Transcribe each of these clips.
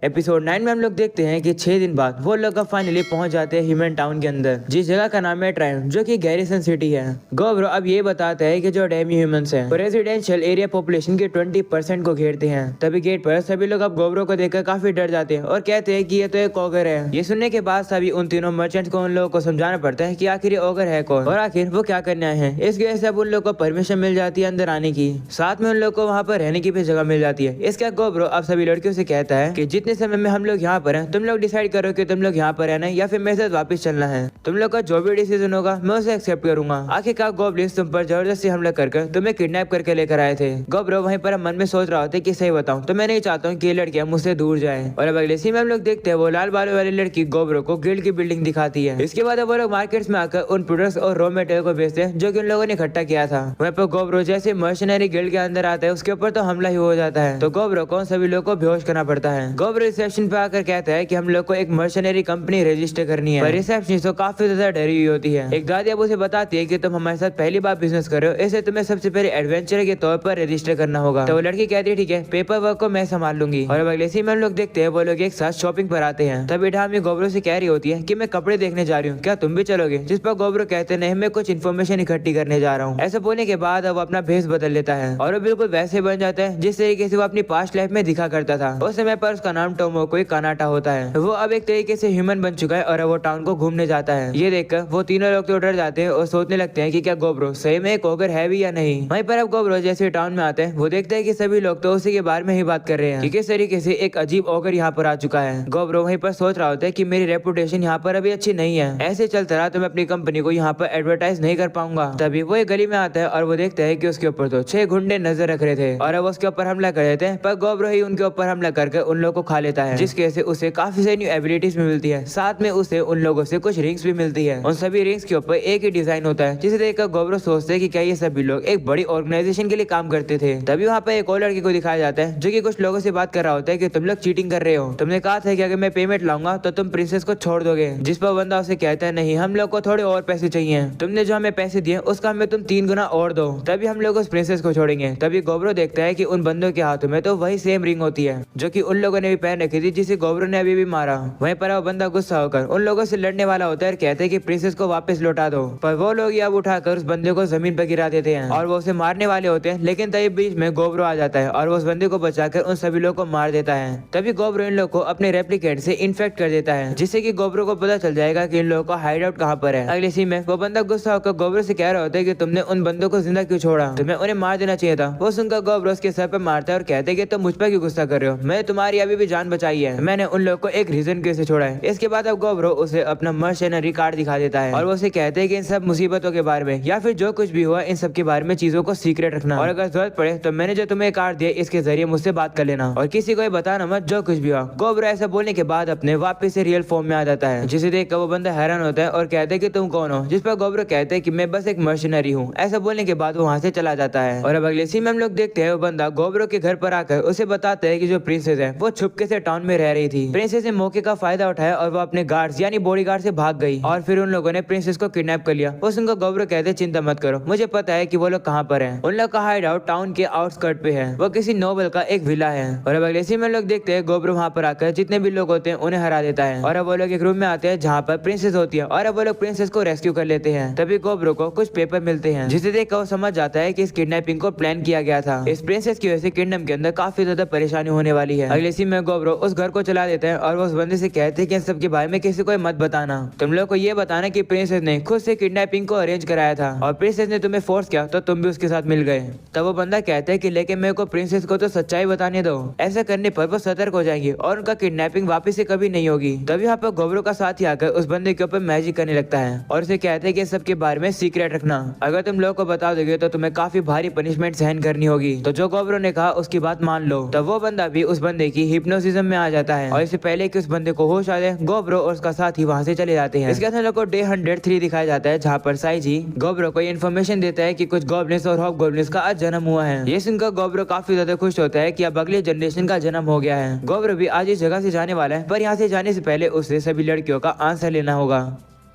Episode 9 में हम लोग देखते हैं कि 6 दिन बाद वो लोग फाइनली पहुंच जाते हैं ह्यूमन टाउन के अंदर, जिस जगह का नाम है ट्रायन, जो कि गैरिसन सिटी है। गोब्रो अब ये बताता है कि जो डेमी ह्यूमंस हैं वो रेजिडेंशियल एरिया पॉपुलेशन के 20% को घेरते हैं। तभी गेट पर सभी लोग अब गोब्रो को देखकर काफी डर जाते हैं और कहते हैं कि ये तो एक ओगर है। ये सुनने के बाद सभी उन तीनों मर्चेंट को उन लोगों को समझाना पड़ता है कि आखिर ये ओगर है कौन और आखिर वो क्या करने आए हैं। इस वजह से अब उन लोगों को परमिशन मिल जाती है अंदर आने की, साथ में उन लोगों को वहाँ पर रहने की भी जगह मिल जाती है। इसका गोब्रो अब सभी लड़कियों से कहता है कि जितने समय में हम लोग यहाँ पर हैं तुम लोग डिसाइड करो कि तुम लोग यहाँ पर रहना है या फिर मेरे साथ वापस चलना है। तुम लोग का जो भी डिसीजन होगा मैं उसे एक्सेप्ट करूंगा। आखिरकार गोब्लिन्स तुम पर जबरदस्ती हमला कर तुम्हें किडनैप करके लेकर आए थे। गोब्रो वहीं पर मन में सोच रहा होता है कि सही बताऊं तो मैं नहीं चाहता हूँ कि ये लड़कियां मुझसे दूर जाए। और अब अगले सीन में हम लोग देखते हैं वो लाल बालों वाली लड़की गोब्रो को गिल्ड की बिल्डिंग दिखाती है। इसके बाद वो लोग मार्केट्स में आकर उन प्रोडक्ट्स और रॉ मटेरियल को बेचते हैं जो कि उन लोगों ने इकट्ठा किया था। वहीं पर गोब्रो जैसे मर्शनरी गिल्ड के अंदर आता है उसके ऊपर तो हमला ही हो जाता है, तो गोब्रो को सभी लोग को बेहोश करना पड़ता है। गोब्रो रिसेप्शन पे आकर कहता है कि हम लोग को एक मर्शनरी कंपनी रजिस्टर करनी है, पर रिसेप्शनिस्ट तो काफी ज्यादा डरी हुई होती है। एक दादी अब उसे बताती है कि तुम हमारे साथ पहली बार बिजनेस कर रहे हो, इसलिए तुम्हें सबसे पहले एडवेंचर के तौर पर रजिस्टर करना होगा। तो वो लड़की कहती है ठीक है, पेपर वर्क को मैं संभाल लूंगी। और अब अगले सीन में हम लोग देखते हैं वो लोग एक साथ शॉपिंग पर आते हैं। तभी ढामी गोब्रो से कह रही होती है कि मैं कपड़े देखने जा रही हूँ, क्या तुम भी चलोगे? जिस पर गोब्रो कहते नहीं, मैं कुछ इन्फॉर्मेशन इकट्ठी करने जा रहा हूँ। ऐसा बोलने के बाद वो अपना भेष बदल लेता है और वो बिल्कुल वैसे बन जाता है जिस तरीके से वो अपनी पास्ट लाइफ में दिखा करता था। उस समय पर उसका नाम टोमोको कानाटा होता है। वो अब एक तरीके से ह्यूमन बन चुका है और वो टाउन को घूमने जाता है। ये देखकर वो तीनों लोग तो डर जाते हैं और सोचने लगते हैं कि क्या गोब्रो सही में एक ओगर है भी या नहीं। वहीं पर अब गोब्रो जैसे टाउन में आते हैं वो देखते हैं कि सभी लोग तो उसी के बारे में ही बात कर रहे हैं कि किस तरीके से एक अजीब ओगर यहाँ पर आ चुका है। गोब्रो वहीं पर सोच रहा होता है कि मेरी रेपुटेशन यहाँ पर अभी अच्छी नहीं है, ऐसे चलता रहा तो मैं अपनी कंपनी को यहाँ पर एडवर्टाइज नहीं कर पाऊंगा। तभी वो एक गली में आता है और वो देखता है कि उसके ऊपर तो 6 गुंडे नजर रख रहे थे और अब उसके ऊपर हमला कर देते हैं, पर गोब्रो ही उनके ऊपर हमला करके उन लोगों को खा लेता है, जिसके से उसे काफी सारी न्यू एबिलिटीज भी मिलती है। साथ में उसे उन लोगों से कुछ रिंग्स भी मिलती है। उन सभी रिंग्स के ऊपर एक ही डिजाइन होता है, जिसे देखकर गोब्रो सोचते हैं कि क्या ये सभी लोग एक बड़ी ऑर्गेनाइजेशन के लिए काम करते थे। तभी वहाँ पे एक और लड़की को दिखाया जाता है जो कि कुछ लोगों से बात कर रहा होता है कि तुम लोग चीटिंग कर रहे हो, तुमने कहा था कि अगर मैं पेमेंट लाऊंगा तो तुम प्रिंसेस को छोड़ दोगे। जिस पर बंदा उसे कहता है नहीं, हम लोग को थोड़े और पैसे चाहिए, तुमने जो हमें पैसे दिए उसका हमें तुम 3 गुना और दो, तभी हम लोग उस प्रिंसेस को छोड़ेंगे। तभी गोब्रो देखता है कि उन बंदों के हाथों में तो वही सेम रिंग होती है जो कि उन लोगों ने भी पहन रखी थी जिसे गोब्रो ने अभी भी मारा। वहीं पर वो बंदा गुस्सा होकर उन लोगों से लड़ने वाला होता है और कहते हैं कि प्रिंसेस को वापस लौटा दो, पर वो लोग अब उठाकर उस बंदे को जमीन पर गिरा देते हैं और वो उसे मारने वाले होते हैं, लेकिन तभी बीच में गोब्रो आ जाता है और वो उस बंदे को बचाकर उन सभी लोगों को मार देता है। तभी गोब्रो इन लोगों को अपने रेप्लिकेट से इन्फेक्ट कर देता है, जिससे कि गोब्रो को पता चल जाएगा कि इन लोगों का हाइड आउट कहाँ पर है। अगले सीन में वो बंदा गुस्सा होकर गोब्रो से कह रहा होता है कि तुमने उन बंदों को जिंदा क्यों छोड़ा, तुम्हें उन्हें मार देना चाहिए था। वो सुनकर गोब्रो उसके सर पर मारता है और कहते हैं कि तुम मुझ पर क्यों गुस्सा कर रहे हो, मैं तुम्हारी अभी भी जान बचाई है, मैंने उन लोगों को एक रीजन के से छोड़ा है। इसके बाद अब गोब्रो उसे अपना मर्शनरी कार्ड दिखा देता है और वो उसे कहते हैं कि इन सब मुसीबतों के बारे में या फिर जो कुछ भी हुआ इन सब के बारे में चीजों को सीक्रेट रखना, और अगर जरूरत पड़े तो मैंने जो तुम्हें कार्ड दिया इसके जरिए मुझसे बात कर लेना और किसी को बताना मत जो कुछ भी हुआ। गोब्रो ऐसा बोलने के बाद अपने वापस से रियल फॉर्म में आ जाता है, जिसे देखकर वो बंदा हैरान होता है और कहते हैं कि तुम कौन हो, जिस पर गोब्रो कहते हैं कि मैं बस एक मर्शनरी हूँ। ऐसा बोलने के बाद वो वहाँ से चला जाता है। और अब अगले सीन में हम लोग देखते हैं वो बंदा गोब्रो के घर पर आकर उसे बताता है कि जो प्रिंसेस है वो छुपके से टाउन में रह रही थी। प्रिंसेस ने मौके का फायदा उठाया और वो अपने गार्ड्स यानी बॉडीगार्ड से भाग गई और फिर उन लोगों ने प्रिंसेस को किडनैप कर लिया। वो सुनकर गोब्रो कहते हैं चिंता मत करो, मुझे पता है कि वो लोग कहाँ पर हैं। उन लोग का हाइड आउट टाउन के आउटस्कर्ट पे है, वो किसी नोबल का एक विला है। और अब अगले सीन में लोग देखते हैं गोब्रो वहाँ पर आकर जितने भी लोग होते हैं उन्हें हरा देता है और अब वो लोग एक रूम में आते हैं जहाँ पर प्रिंसेस होती है और अब वो लोग प्रिंसेस को रेस्क्यू कर लेते हैं। तभी गोब्रो को कुछ पेपर मिलते हैं जिसे देखकर वो समझ जाता है कि इस किडनैपिंग को प्लान किया गया था। इस प्रिंसेस की वजह से किंगडम के अंदर काफी ज्यादा परेशानी होने वाली है। अगले सीन में गोब्रो उस घर को चला देता है और वो उस बंदे से कहते हैं कि इन सब के बारे में किसी को मत बताना, तुम लोग को ये बताना कि प्रिंसेस ने खुद से किडनैपिंग को अरेंज कराया था और प्रिंसेस ने तुम्हें फोर्स किया तो तुम भी उसके साथ मिल गए। तब वो बंदा कहता है कि लेकिन मेरे को प्रिंसेस को तो सच्चाई बताने दो, ऐसा करने पर वो सतर्क हो जाएंगी और उनका किडनैपिंग वापस से कभी नहीं होगी। तभी यहाँ पर गोब्रो का साथी आकर उस बंदे के ऊपर मैजिक करने लगता है और उसे कहते हैं कि सब के बारे में सीक्रेट रखना, अगर तुम लोगों को बता दोगे तो तुम्हें काफी भारी पनिशमेंट सहन करनी होगी। तो जो गोब्रो ने कहा उसकी बात मान लो। तब वो बंदा भी उस बंदे की हिप्नोसिज्म में आ जाता है और इससे पहले कि उस बंदे को होश आ जाए गोब्रो और उसका साथी वहाँ से चले जाते हैं। इसके अंदर को डे 103 दिखाया जाता है जहाँ पर साइजी गोब्रो को इन्फॉर्मेशन देता है कि कुछ गॉब्लिन्स और हॉबगॉब्लिन्स का आज जन्म हुआ है। ये सुनकर गोब्रो काफी ज्यादा खुश होता है कि अब अगली जनरेशन का जन्म हो गया है। गोब्रो भी आज इस जगह से जाने वाला है, पर यहाँ से जाने से पहले उसे सभी लड़कियों का आंसर लेना होगा।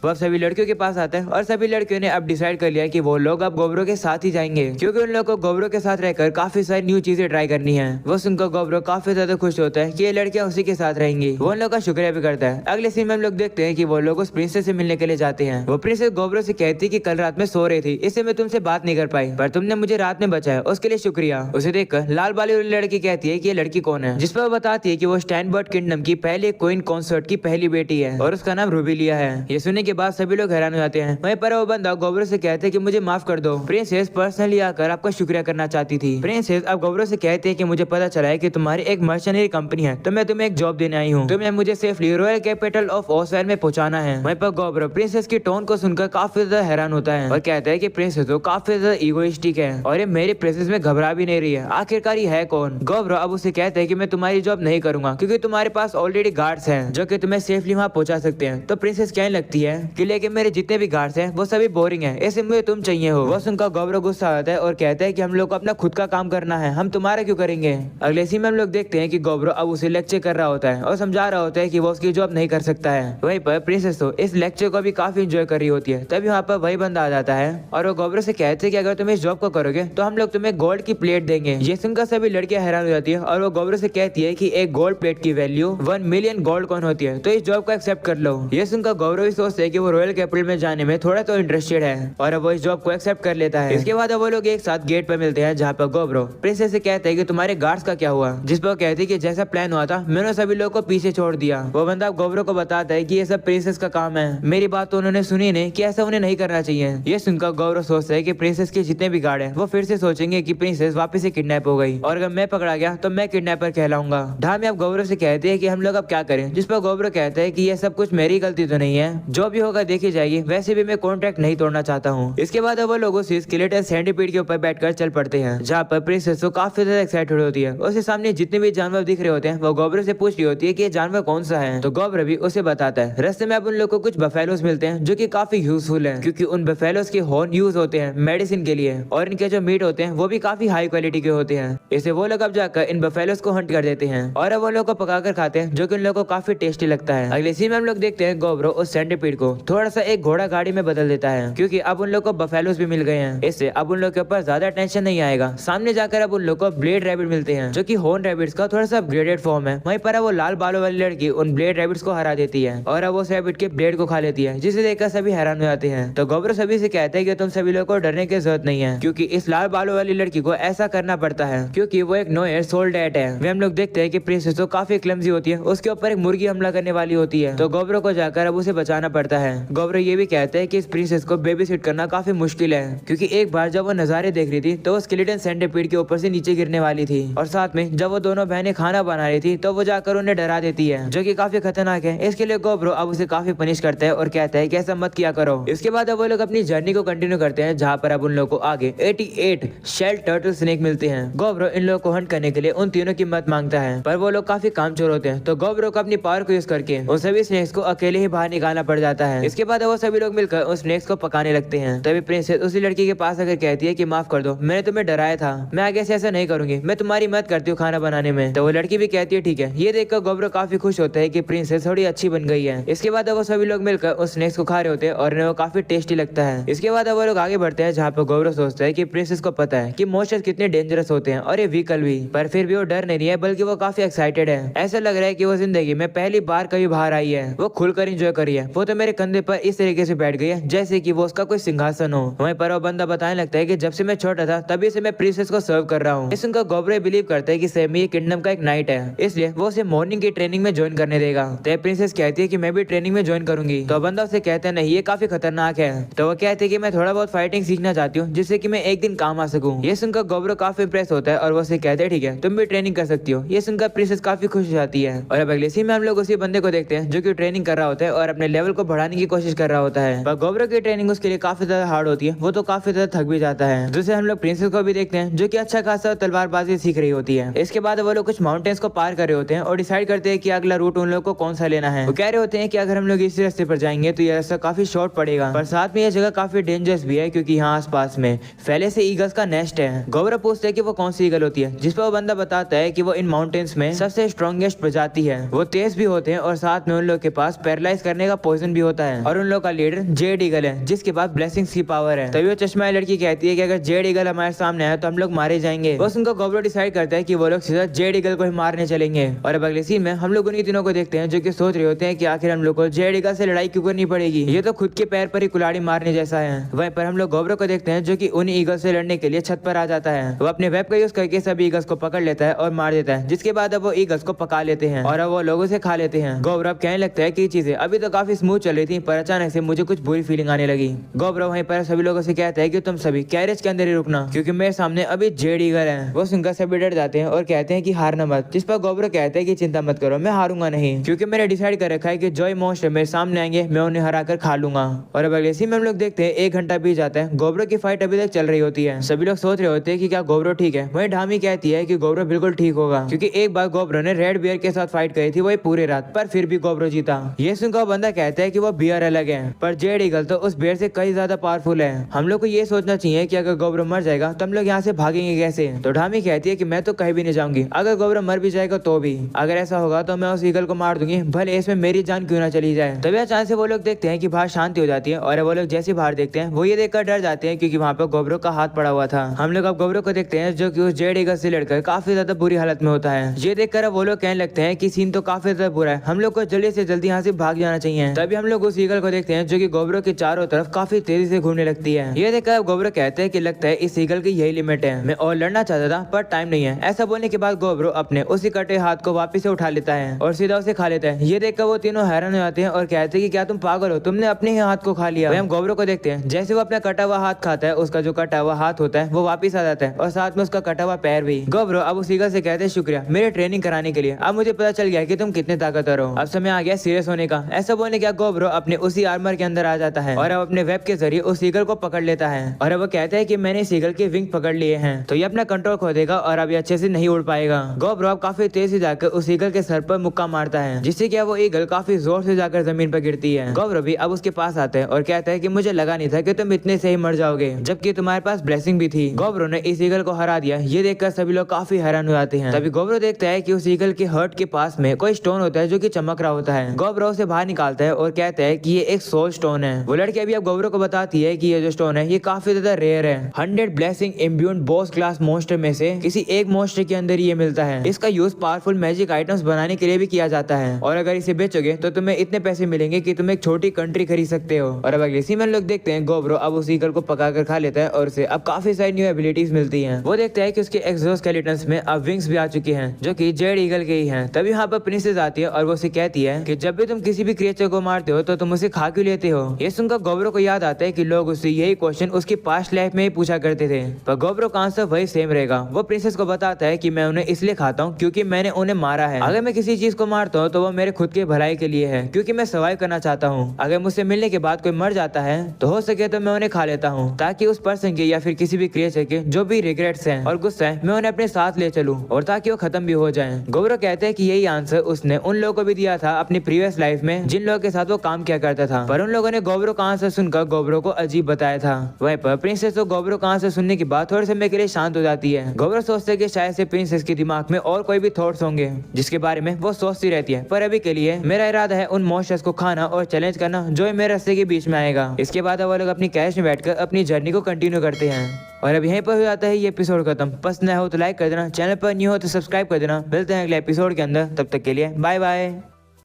वो सभी लड़कियों के पास आता है और सभी लड़कियों ने अब डिसाइड कर लिया कि वो लोग अब गोब्रो के साथ ही जाएंगे, क्योंकि उन लोगों को गोब्रो के साथ रहकर काफी सारी न्यू चीजें ट्राई करनी है। वो सुनकर गोब्रो काफी ज्यादा खुश होता है कि ये लड़कियां उसी के साथ रहेंगी। वो उन लोग का शुक्रिया भी करता है। अगले सीन में हम लोग देखते हैं कि वो लोग उस प्रिंसेस से मिलने के लिए जाते हैं। वो प्रिंसेस गोब्रो से कहती है कि कल रात में सो रही थी, इससे मैं तुमसे बात नहीं कर पाई, पर तुमने मुझे रात में बचाया, उसके लिए शुक्रिया। उसे देखकर लाल बाली वाली लड़की कहती है कि ये लड़की कौन है, जिस पर वो बताती है कि वो स्टैनबर्ड किंगडम की पहले क्वीन कंसर्ट की पहली बेटी है और उसका नाम रूबिलिया है। ये सुनने के बाद सभी लोग हैरान हो जाते हैं। वहीं पर वो बंदा गोब्रो से कहते हैं कि मुझे माफ कर दो, प्रिंसेस पर्सनली आकर आपका शुक्रिया करना चाहती थी। प्रिंसेस अब गोब्रो से कहते हैं कि मुझे पता चला है कि तुम्हारी एक मर्चेंटरी कंपनी है, तो मैं तुम्हें एक जॉब देने आई हूँ। तुम्हें मुझे सेफली रॉयल कैपिटल ऑफ ओसवेयर में पहुंचाना है। वहीं पर गोब्रो प्रिंसेस की टोन को सुनकर काफी ज्यादा हैरान होता है और कहता है कि प्रिंसेस तो काफी ज्यादा इगोइस्टिक है और ये मेरी प्रिंसेस में घबरा भी नहीं रही है, आखिरकार ये है कौन। गोब्रो अब उसे कहते हैं कि मैं तुम्हारी जॉब नहीं करूंगा, क्योंकि तुम्हारे पास ऑलरेडी गार्ड्स हैं जो कि तुम्हें सेफली वहां पहुंचा सकते हैं। तो प्रिंसेस क्या लगती है कि लेकिन मेरे जितने भी गार्ड्स हैं वो सभी बोरिंग हैं, ऐसे मुझे तुम चाहिए हो। वो सुनकर गोब्रो गुस्सा आता है और कहता है कि हम लोग को अपना खुद का काम करना है, हम तुम्हारा क्यों करेंगे। अगले सीन में हम लोग देखते हैं कि गोब्रो अब उसे लेक्चर कर रहा होता है और समझा रहा होता है कि वो उसकी जॉब नहीं कर सकता है। वहीं पर प्रिंसेस तो इस लेक्चर को भी काफी एंजॉय कर रही होती है। तभी वहाँ पर वही बंदा आ जाता है और वो गोब्रो से कहते हैं कि अगर तुम इस जॉब को करोगे तो हम लोग तुम्हें गोल्ड की प्लेट देंगे। ये सुनकर सभी लड़कियां हैरान हो जाती है और वो गोब्रो से कहती है कि एक गोल्ड प्लेट की वैल्यू 1 मिलियन गोल्ड कॉइन होती है, तो इस जॉब को एक्सेप्ट कर लो। ये सुनकर गोब्रो भी सोचते हैं कि वो रॉयल कैपिटल में जाने में थोड़ा तो इंटरेस्टेड है और अब वो इस जॉब को एक्सेप्ट कर लेता है। इसके बाद वो लोग एक साथ गेट पर मिलते हैं, जहाँ पर गोब्रो प्रिंसेस से कहते हैं कि तुम्हारे गार्ड्स का क्या हुआ, जिस पर वो कहती है कि जैसा प्लान हुआ था मैंने सभी लोगों को पीछे छोड़ दिया। वो बंदा गोब्रो को बताता है कि ये सब प्रिंसेस का काम है, मेरी बात तो उन्होंने सुनी नहीं कि ऐसा उन्हें नहीं करना चाहिए। ये सुनकर गोब्रो सोचता है कि प्रिंसेस के जितने भी गार्ड हैं वो फिर से सोचेंगे कि प्रिंसेस वापस से किडनैप हो गई और अगर मैं पकड़ा गया तो मैं किडनैपर कहलाऊंगा। ढामी अब गोब्रो से कहते हैं कि हम लोग अब क्या करें, जिस पर गोब्रो कहता है कि ये सब कुछ मेरी गलती तो नहीं है, जो भी होगा देखी जाएगी, वैसे भी मैं कॉन्ट्रैक्ट नहीं तोड़ना चाहता हूँ। इसके बाद वो लोग उस स्केलेटन सेंटीपीड के ऊपर बैठकर चल पड़ते हैं, जहाँ पर प्रिंसेस तो काफी ज्यादा एक्साइटेड होती है। उसके सामने जितने भी जानवर दिख रहे होते हैं वो गोब्रो से पूछ रही होती है कि ये जानवर कौन सा है, तो गोब्रो भी उसे बताता है। रास्ते में अब उन लोग को कुछ बफेलोस मिलते हैं जो कि काफी यूजफुल है, क्योंकि उन बफेलोस के हॉर्न यूज होते हैं मेडिसिन के लिए और इनके जो मीट होते हैं वो भी काफी हाई क्वालिटी के होते हैं। इसे वो लोग अब जाकर इन बफेलोस को हंट कर देते हैं और अब वो लोग को पकाकर खाते हैं, जो कि उन लोगों को काफी टेस्टी लगता है। अगले सीन में हम लोग देखते हैं गोब्रो उस सेंटीपीड को थोड़ा सा एक घोड़ा गाड़ी में बदल देता है, क्योंकि अब उन लोग को बफेलोस भी मिल गए हैं। इससे अब उन लोग के ऊपर ज्यादा टेंशन नहीं आएगा। सामने जाकर अब उन लोग को ब्लेड रैबिट मिलते हैं, जो कि हॉर्न रैबिट्स का थोड़ा सा अपग्रेडेड फॉर्म है। वहीं पर वो लाल बालों वाली लड़की उन ब्लेड रैबिट्स को हरा देती है और अब उस रैबिट के ब्लेड को खा लेती है, जिसे देखकर सभी हैरान हो जाते हैं। तो गोब्रो सभी से कहते हैं कि तुम सभी लोगों को डरने की जरूरत नहीं है, क्योंकि इस लाल बालों वाली लड़की को ऐसा करना पड़ता है क्योंकि वो एक नो एयर सोल्डेट है। वे हम लोग देखते हैं कि प्रिंसेस तो काफी क्लमजी होती है, उसके ऊपर एक मुर्गी हमला करने वाली होती है, तो गोब्रो को जाकर अब उसे बचाना पड़ता है। गोब्रो ये भी कहते हैं कि इस प्रिंसेस को बेबी सिट करना काफी मुश्किल है, क्योंकि एक बार जब वो नजारे देख रही थी तो वो स्केलेटन सेंटीपीड के ऊपर से नीचे गिरने वाली थी, और साथ में जब वो दोनों बहनें खाना बना रही थी तो वो जाकर उन्हें डरा देती है, जो कि काफी खतरनाक है। इसके लिए गोब्रो अब उसे काफी पनिश करता है और कहता है कि ऐसा मत किया करो। इसके बाद अब वो लोग अपनी जर्नी को कंटिन्यू करते हैं, जहाँ पर अब उन लोगों को आगे 88 शेल टर्टल स्नेक मिलते हैं। गोब्रो इन लोगों को हंट करने के लिए उन तीनों की मदद मांगता है, पर वो लोग काफी कामचोर होते हैं, तो गोब्रो को अपनी पावर को यूज करके उन सभी स्नेक्स को अकेले ही बाहर निकालना पड़ जाता है। इसके बाद वो सभी लोग मिलकर उस स्नेक्स को पकाने लगते हैं। तभी प्रिंसेस उसी लड़की के पास आकर कहती है कि माफ कर दो, मैंने तुम्हें डराया था, मैं आगे से ऐसा नहीं करूंगी, मैं तुम्हारी मदद करती हूँ खाना बनाने में। तो वो लड़की भी कहती है ठीक है। ये देखकर गोब्रो काफी खुश होता है कि प्रिंसेस थोड़ी अच्छी बन गई है। इसके बाद वो सभी लोग मिलकर उस स्नेक्स को खा रहे होते हैं और इन्हें वो काफी टेस्टी लगता है। इसके बाद वो लोग आगे बढ़ते हैं, जहाँ पर गोब्रो सोचता है कि प्रिंसेस को पता है कि मॉन्स्टर्स कितने डेंजरस होते हैं और ये व्हीकल भी, पर फिर भी वो डर नहीं है, बल्कि वो काफी एक्साइटेड है। ऐसा लग रहा है कि वो जिंदगी में पहली बार कभी बाहर आई है, वो खुलकर एंजॉय करी है। वो तो मेरे कंधे पर इस तरीके से बैठ गई है जैसे कि वो उसका कोई सिंहासन हो। वहीं पर वो बंदा बताने लगता है कि जब से मैं छोटा था तभी से मैं प्रिंसेस को सर्व कर रहा हूँ। इसका गोब्रो बिलीव करता है कि सेमी ये किंगडम का एक नाइट है, इसलिए वो उसे मॉर्निंग की ट्रेनिंग में ज्वाइन करने देगा। तो प्रिंसेस कहती है कि मैं भी ट्रेनिंग में ज्वाइन करूंगी, तो बंदा उसे कहता है नहीं, ये काफी खतरनाक है। तो वो कहते हैं कि मैं थोड़ा बहुत फाइटिंग सीखना चाहती हूँ, जिससे कि मैं एक दिन काम आ सकूं। ये सुनकर गोब्रो काफी इंप्रेस होता है और वो उसे कहते हैं ठीक है, तुम भी ट्रेनिंग कर सकती हो। ये सुनकर प्रिंसेस काफी खुश हो जाती है। और अब अगले सीन में हम लोग उसी बंदे को देखते हैं जो कि ट्रेनिंग कर रहा होता है और अपने लेवल को बढ़ाने की कोशिश कर रहा होता है, पर गोब्रो की ट्रेनिंग उसके लिए काफी ज्यादा हार्ड होती है, वो तो काफी ज्यादा थक भी जाता है। दूसरे हम लोग प्रिंसेस को भी देखते हैं जो कि अच्छा खासा तलवारबाजी सीख रही होती है। इसके बाद वो लोग कुछ माउंटेन्स को पार कर रहे होते हैं और डिसाइड करते हैं कि अगला रूट उन लोग को कौन सा लेना है। वो कह रहे होते हैं कि अगर हम लोग इसी रास्ते पर जाएंगे तो ये रास्ता काफी शॉर्ट पड़ेगा, पर साथ में ये जगह काफी डेंजरस भी है, क्योंकि यहाँ आसपास में फैले से ईगल्स का नेस्ट है। गोब्रो पूछते हैं कि वो कौन सी ईगल होती है, जिस पर वो बंदा बताता है कि वो इन माउंटेन्स में सबसे स्ट्रॉन्गेस्ट प्रजाति है। वो तेज भी होते हैं और साथ में उन लोग के पास पैरालाइज करने का पॉइजन भी होता है और उन लोग का लीडर जेड ईगल है जिसके पास ब्लेसिंग्स की पावर है। तभी वो चश्मा लड़की कहती है कि अगर जेड ईगल हमारे सामने आया तो हम लोग मारे जाएंगे। बस उनका गोब्रो डिसाइड करता है कि वो लोग सीधा जेड ईगल को ही मारने चलेंगे। और अब अगले सीन में हम लोग उन्हीं तीनों को देखते हैं जो कि सोच रहे होते हैं कि आखिर हम लोग को जेड ईगल से लड़ाई क्यों करनी पड़ेगी, ये तो खुद के पैर पर ही कुल्हाड़ी मारने जैसा है। वहीं पर हम लोग गोब्रो को देखते हैं जो कि उन ईगल से लड़ने के लिए छत पर आ जाता है। वो अपने वेब का यूज करके सभी ईगल्स को पकड़ लेता है और मार देता है, जिसके बाद अब वो ईगल्स को पका लेते हैं और अब वो लोगों से खा लेते हैं। गोब्रो अब कहने लगता है कि चीजें अभी तो काफी स्मूथ चल रही थी पर अचानक से मुझे कुछ बुरी फीलिंग आने लगी। गोब्रो वहीं पर सभी लोगों से कहता है कि तुम सभी कैरेज के अंदर ही रुकना क्योंकि मेरे सामने अभी जेड ईगल है। वो सुनकर सभी डर जाते हैं और कहते हैं कि हारना मत, जिस पर गोब्रो कहते हैं कि चिंता मत करो, मैं हारूंगा नहीं क्योंकि मैंने डिसाइड कर रखा है कि जो मॉन्स्टर मेरे सामने आएंगे मैं उन्हें हराकर खा लूंगा। और अब अगले सीन में हम लोग देखते हैं 1 घंटा बीत जाता है। गोब्रो की फाइट अभी तक चल रही होती है। सभी लोग सोच रहे होते हैं कि क्या गोब्रो ठीक है। वहीं ढामी कहती है कि गोब्रो बिल्कुल ठीक होगा क्योंकि एक बार गोब्रो ने रेड बियर के साथ फाइट करी थी वही पूरी रात, पर फिर भी गोब्रो जीता। ये सुनकर बंदा कहता है कि वो बियर अलग है पर जेड ईगल तो उस बियर से कई ज्यादा पावरफुल है। हम लोग को ये सोचना चाहिए कि अगर गोब्रो मर जाएगा तो हम लोग यहाँ से भागेंगे कैसे। तो ढामी कहती है कि मैं तो कहीं भी नहीं जाऊंगी, अगर गोब्रो मर भी जाएगा तो भी, अगर ऐसा होगा तो मैं उस ईगल को मार दूंगी भले इसमें मेरी जान क्यों ना चली जाए। तभी अचानक से वो लोग देखते हैं कि बाहर शांति हो जाती है और वो लोग जैसे बाहर देखते हैं वो ये देखकर डर जाते हैं क्योंकि वहाँ पर गोब्रो का हाथ पड़ा हुआ था। हम लोग अब गोब्रो को देखते हैं जो कि उस जेड ईगल से लड़कर काफी ज्यादा बुरी हालत में होता है। ये देखकर वो लोग कहने लगते हैं कि सीन तो काफी ज्यादा बुरा है, हम लोग को जल्दी से जल्दी यहाँ से भाग जाना चाहिए। तभी हम लोग उस ईगल को देखते हैं जो कि गोब्रो के चारों तरफ काफी तेजी से घूमने लगती है। ये देखकर गोब्रो कहते हैं कि लगता है इस ईगल की यही लिमिट है, मैं और लड़ना चाहता था पर टाइम नहीं है। ऐसा बोलने के बाद गोब्रो अपने उसी कटे हाथ को वापिस से उठा लेता है और सीधा उसे खा लेता है। ये देखकर वो तीनों हैरान हो जाते हैं और कहते हैं कि क्या तुम पागल हो, तुमने अपने ही हाथ को खा लिया। हम गोब्रो को देखते हैं जैसे वो अपना कटा हुआ हाथ खाता है उसका जो कटा हुआ हाथ होता है वो वापिस आ जाता है और साथ में उसका कटा हुआ पैर भी। गोब्रो अब उस ईगल से कहते हैं शुक्रिया मेरे ट्रेनिंग कराने के लिए, अब मुझे पता चल गया कि तुम कितने ताकतवर हो, अब समय आ गया सीरियस होने का। ऐसा बोलने के बाद गोब्रो अपने उसी आर्मर के अंदर आ जाता है और अब अपने वेब के जरिए उस ईगल को पकड़ लेता है और अब वो कहता है कि मैंने इस ईगल के विंग पकड़ लिए हैं तो ये अपना कंट्रोल खो देगा और अब ये अच्छे से नहीं उड़ पाएगा। गोब्रो अब काफी तेज से जाकर उस ईगल के सर पर मुक्का मारता है जिससे कि वो ईगल काफी जोर से जाकर जमीन पर गिरती है। गोब्रो भी अब उसके पास आता है और कहता है कि मुझे लगा नहीं था कि तुम इतने से ही मर जाओगे जबकि तुम्हारे पास ब्लेसिंग भी थी। गोब्रो ने इस ईगल को हरा दिया। ये देखकर सभी लोग काफी हैरान हो जाते हैं। तभी गोब्रो देखता है कि उस ईगल के हर्ट के पास में कोई स्टोन होता है जो कि चमक रहा होता है। गोब्रो उसे बाहर निकालता है और कहता है कि ये एक सोल स्टोन है। वो लड़की अभी अब गोब्रो को बताती है कि ये जो स्टोन है ये काफी ज्यादा रेयर है। 100 ब्लेसिंग इम्ब्यून बॉस क्लास मॉन्स्टर में से किसी एक मॉन्स्टर के अंदर ये मिलता है। इसका यूज पावरफुल मैजिक आइटम्स बनाने के लिए भी किया जाता है और अगर इसे बेचोगे तो तुम्हें इतने पैसे मिलेंगे कि तुम एक छोटी कंट्री खरीद सकते हो। और अब अगले सीन में लोग देखते हैं गोब्रो अब उस ईगल को पकाकर खा लेता है और उसे अब काफी सारी न्यू एबिलिटीज मिलती हैं। वो देखता है कि उसके एक्सोस्केलेटन्स में अब विंग्स भी आ चुकी हैं जो कि जेड ईगल के ही हैं। तभी यहाँ पर प्रिंसेस आती है और वो उसे कहती है कि जब भी तुम किसी भी क्रिएचर को मारते हो तो तुम उसे खा क्यों लेते हो। ये सुनकर गोब्रो को याद आता है कि लोग उससे यही क्वेश्चन उसकी पास्ट लाइफ में ही पूछा करते थे पर गोब्रो का आंसर वही सेम रहेगा। वो प्रिंसेस को बताता है कि मैं उन्हें इसलिए खाता हूँ क्योंकि मैंने उन्हें मारा है। अगर मैं किसी चीज को मारता हूँ तो वो मेरे खुद के भलाई के लिए है क्योंकि मैं सर्वाइव करना चाहता हूँ। अगर मुझसे मिलने के बाद कोई मर जाता है तो हो सके तो मैं उन्हें खा लेता हूँ ताकि उस पर्सन के या फिर किसी भी क्रिएचर के जो भी रिग्रेट्स हैं और गुस्सा है मैं उन्हें अपने साथ ले चलूं और ताकि वो खत्म भी हो जाए। गोब्रो कहते हैं कि यही आंसर उसने उन लोगों को भी दिया था अपनी प्रीवियस लाइफ में जिन लोगों के साथ वो काम किया करता था, पर उन लोगों ने गोब्रो का आंसर सुनकर गोब्रो को अजीब बताया था। वहीं पर प्रिंसेस तो गोब्रो का आंसर सुनने के बाद थोड़े समय के लिए शांत हो जाती है। गोब्रो सोचते है कि शायद से प्रिंसेस के दिमाग में और कोई भी थॉट्स होंगे जिसके बारे में वो सोचती रहती है, पर अभी के लिए मेरा इरादा है उन मॉन्स्टर्स को खाना और चैलेंज करना जो मेरे रास्ते के बीच में आएगा। इसके बाद वो लोग अपनी कैश में बैठकर अपनी जर्नी को कंटिन्यू करते हैं और अब यहीं पर हो जाता है ये एपिसोड खत्म। पसंद आया हो तो लाइक कर देना, चैनल पर न्यू हो तो सब्सक्राइब कर देना। मिलते हैं अगले एपिसोड के अंदर, तब तक के लिए बाय बाय।